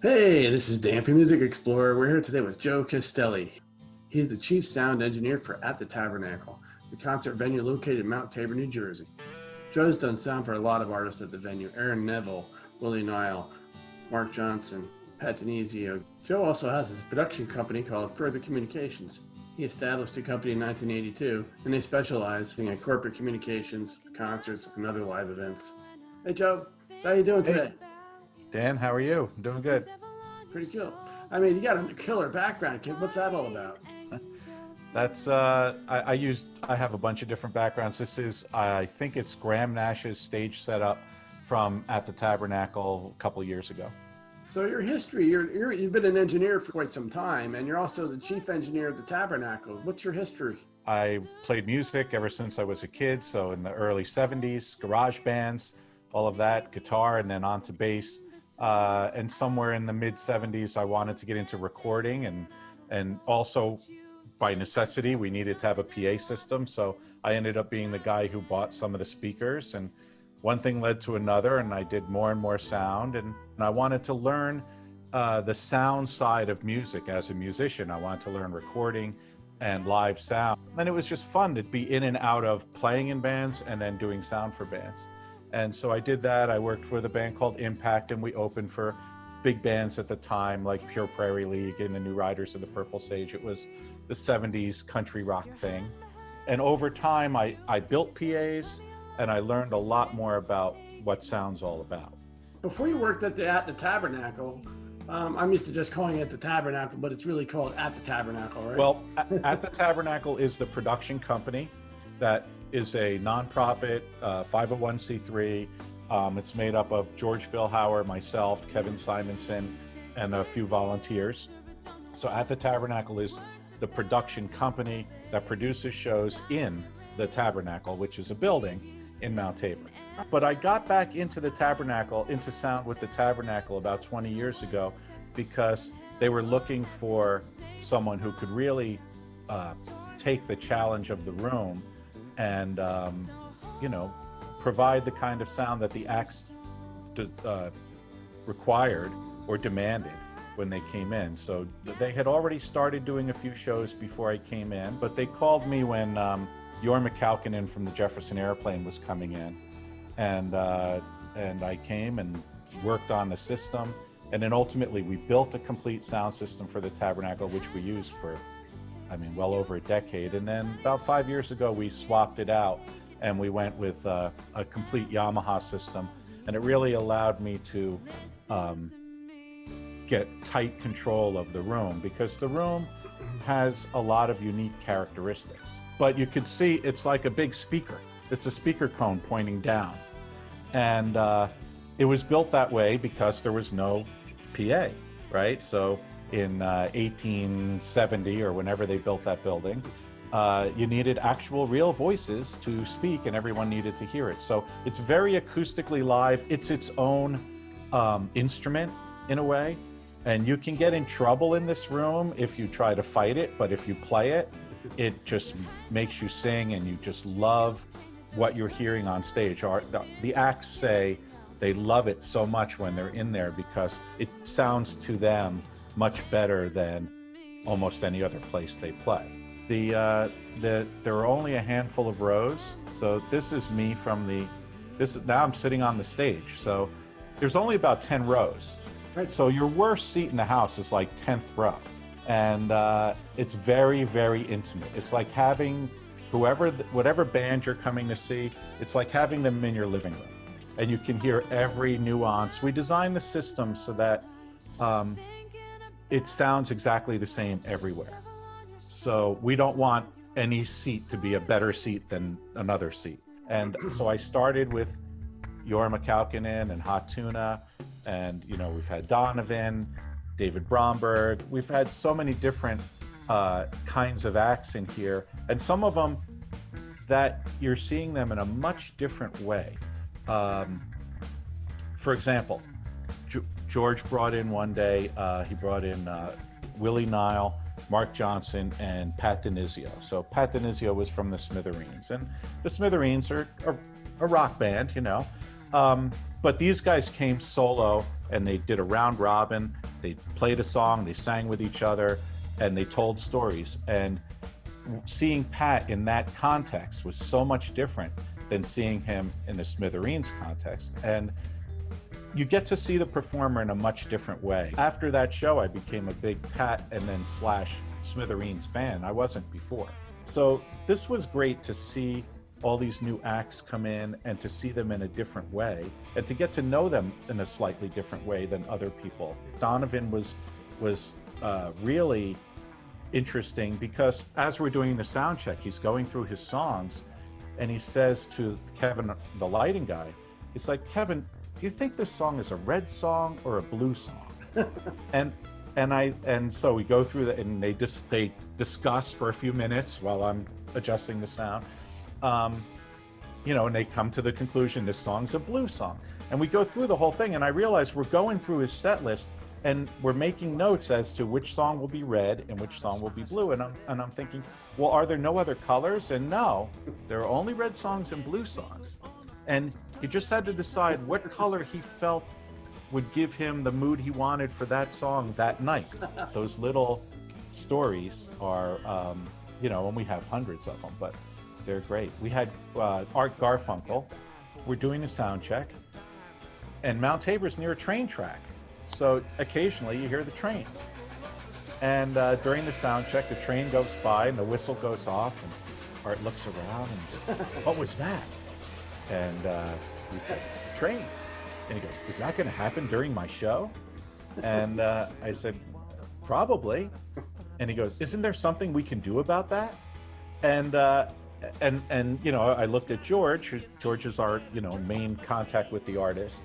Hey, this is Dan from Music Explorer. We're here today with Joe Castelli. He's the chief sound engineer for At The Tabernacle, the concert venue located in Mount Tabor, New Jersey. Joe's done sound for a lot of artists at the venue: Aaron Neville, Willie Nile, Mark Johnson, Pat Denizio. Joe also has his production company called Further Communications. He established the company in 1982, and they specialize in corporate communications, concerts, and other live events. Hey Joe, so how you doing today? Dan, how are you? I'm doing good. Pretty cool. I mean, you got a killer background, kid. What's that all about? That's I have a bunch of different backgrounds. This is, I think it's Graham Nash's stage setup from At The Tabernacle a couple years ago. So your history, you've been an engineer for quite some time, and you're also the chief engineer of the Tabernacle. What's your history? I played music ever since I was a kid, so in the early 70s, garage bands, all of that, guitar, and then on to bass. And somewhere in the mid 70s, I wanted to get into recording, and also by necessity, we needed to have a PA system. So I ended up being the guy who bought some of the speakers, and one thing led to another, and I did more and more sound, and I wanted to learn the sound side of music as a musician. I wanted to learn recording and live sound. And it was just fun to be in and out of playing in bands and then doing sound for bands. And so I did that. I worked with a band called Impact, and we opened for big bands at the time, like Pure Prairie League and the New Riders of the Purple Sage. It was the 70s country rock thing. And over time, I built PAs, and I learned a lot more about what sound's all about. Before you worked at the Tabernacle, I'm used to just calling it the Tabernacle, but it's really called At The Tabernacle, right? Well, At The Tabernacle is the production company that is a nonprofit, 501c3. It's made up of George Philhauer, myself, Kevin Simonson, and a few volunteers. So At The Tabernacle is the production company that produces shows in the Tabernacle, which is a building in Mount Tabor. But I got back into the Tabernacle, into sound with the Tabernacle about 20 years ago, because they were looking for someone who could really take the challenge of the room and provide the kind of sound that the acts required or demanded when they came in. So they had already started doing a few shows before I came in, but they called me when Jorma Kaukonen from the Jefferson Airplane was coming in, and I came and worked on the system, and then ultimately we built a complete sound system for the Tabernacle, which we used for well over a decade. And then about 5 years ago, we swapped it out and we went with a complete Yamaha system. And it really allowed me to get tight control of the room, because the room has a lot of unique characteristics. But you could see it's like a big speaker. It's a speaker cone pointing down. And it was built that way because there was no PA, right? So in 1870 or whenever they built that building, you needed actual real voices to speak, and everyone needed to hear it. So it's very acoustically live. It's its own instrument in a way, and you can get in trouble in this room if you try to fight it, but if you play it, it just makes you sing, and you just love what you're hearing on stage. The acts say they love it so much when they're in there because it sounds to them much better than almost any other place they play. There are only a handful of rows, so this is me now I'm sitting on the stage, so there's only about 10 rows. Right. So your worst seat in the house is like 10th row, and it's very, very intimate. It's like having whatever band you're coming to see, it's like having them in your living room, and you can hear every nuance. We designed the system so that it sounds exactly the same everywhere. So we don't want any seat to be a better seat than another seat. And so I started with Jorma Kaukonen and Hot Tuna, and we've had Donovan, David Bromberg. We've had so many different kinds of acts in here, and some of them that you're seeing them in a much different way. For example, George brought in one day, he brought in Willie Nile, Mark Johnson, and Pat Denizio. So Pat Denizio was from the Smithereens, and the Smithereens are a rock band, But these guys came solo, and they did a round robin, they played a song, they sang with each other, and they told stories. And seeing Pat in that context was so much different than seeing him in the Smithereens context. And you get to see the performer in a much different way. After that show, I became a big Pat and then / Smithereens fan. I wasn't before. So this was great to see all these new acts come in and to see them in a different way and to get to know them in a slightly different way than other people. Donovan was really interesting because as we're doing the sound check, he's going through his songs and he says to Kevin, the lighting guy, he's like, Kevin, do you think this song is a red song or a blue song? and so we go through that and they discuss for a few minutes while I'm adjusting the sound. And they come to the conclusion this song's a blue song. And we go through the whole thing and I realize we're going through his set list and we're making notes as to which song will be red and which song will be blue. And I'm thinking, well, are there no other colors? And no, there are only red songs and blue songs. And he just had to decide what color he felt would give him the mood he wanted for that song that night. Those little stories are, and we have hundreds of them, but they're great. We had Art Garfunkel. We're doing a sound check, and Mount Tabor's near a train track. So occasionally you hear the train. And during the sound check, the train goes by and the whistle goes off, and Art looks around and says, what was that? And we said, it's the train. And he goes, is that going to happen during my show? And I said, probably. And he goes, isn't there something we can do about that? And I looked at George. George is our main contact with the artist,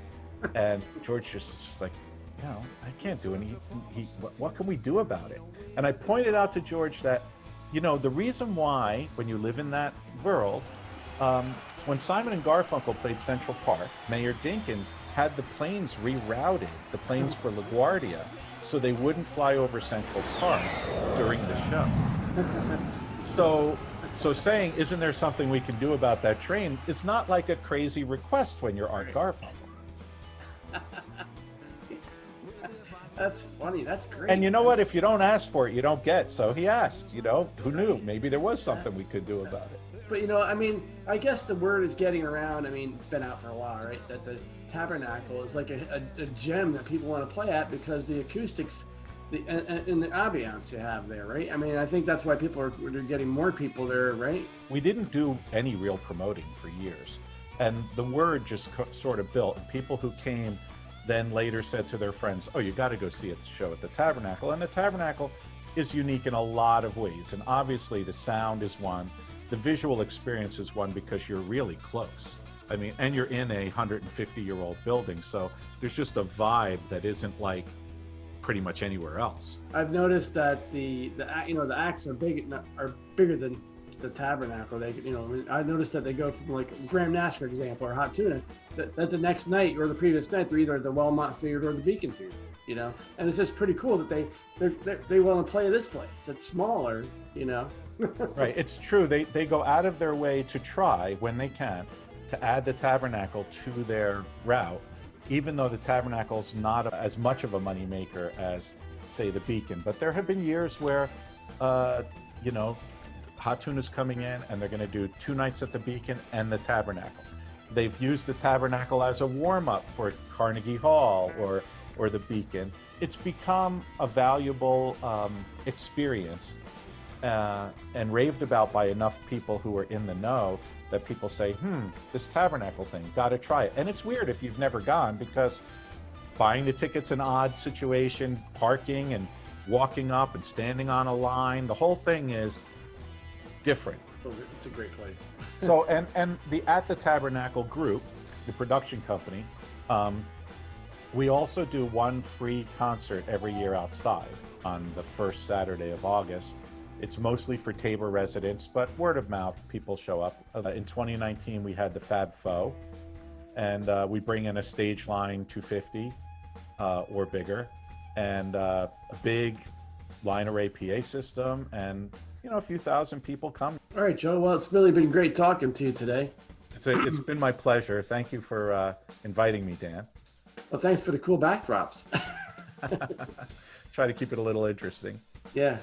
and George just like, I can't do any. What can we do about it? And I pointed out to George that, the reason why when you live in that world, when Simon and Garfunkel played Central Park, Mayor Dinkins had the planes rerouted, the planes for LaGuardia, so they wouldn't fly over Central Park during the show. So saying, isn't there something we can do about that train, is not like a crazy request when you're Art Garfunkel. That's funny. That's great. And you know what? If you don't ask for it, you don't get. So he asked, who knew? Maybe there was something we could do about it. But, I guess the word is getting around. It's been out for a while, right? That the Tabernacle is like a gem that people want to play at because the acoustics and the ambiance you have there, right? I think that's why they're getting more people there, right? We didn't do any real promoting for years. And the word just sort of built. People who came then later said to their friends, oh, you got to go see a show at the Tabernacle. And the Tabernacle is unique in a lot of ways. And obviously the sound is one. The visual experience is one because you're really close. And you're in a 150-year-old building. So there's just a vibe that isn't like pretty much anywhere else. I've noticed that the acts are bigger than the Tabernacle. I noticed that they go from like Graham Nash, for example, or Hot Tuna, that the next night or the previous night they're either at the Wellmont Theater or the Beacon Theater, and it's just pretty cool that they want to play this place. It's smaller, Right, it's true. They go out of their way to try when they can to add the Tabernacle to their route, even though the Tabernacle's not as much of a moneymaker as, say, the Beacon. But there have been years where, Hot Tuna's coming in and they're going to do 2 nights at the Beacon and the Tabernacle. They've used the Tabernacle as a warm-up for Carnegie Hall or the Beacon. It's become a valuable experience and raved about by enough people who are in the know that people say, this Tabernacle thing, got to try it. And it's weird if you've never gone because buying the ticket's an odd situation, parking and walking up and standing on a line, the whole thing is different. It's a great place. So, and the At The Tabernacle group, the production company, we also do one free concert every year outside on the first Saturday of August. It's mostly for Tabor residents, but word of mouth, people show up. In 2019, we had the Fab Faux, and we bring in a stage line 250 or bigger, and a big line array PA system, and a few thousand people come. All right, Joe. Well, it's really been great talking to you today. It's been my pleasure. Thank you for inviting me, Dan. Well, thanks for the cool backdrops. Try to keep it a little interesting. Yeah.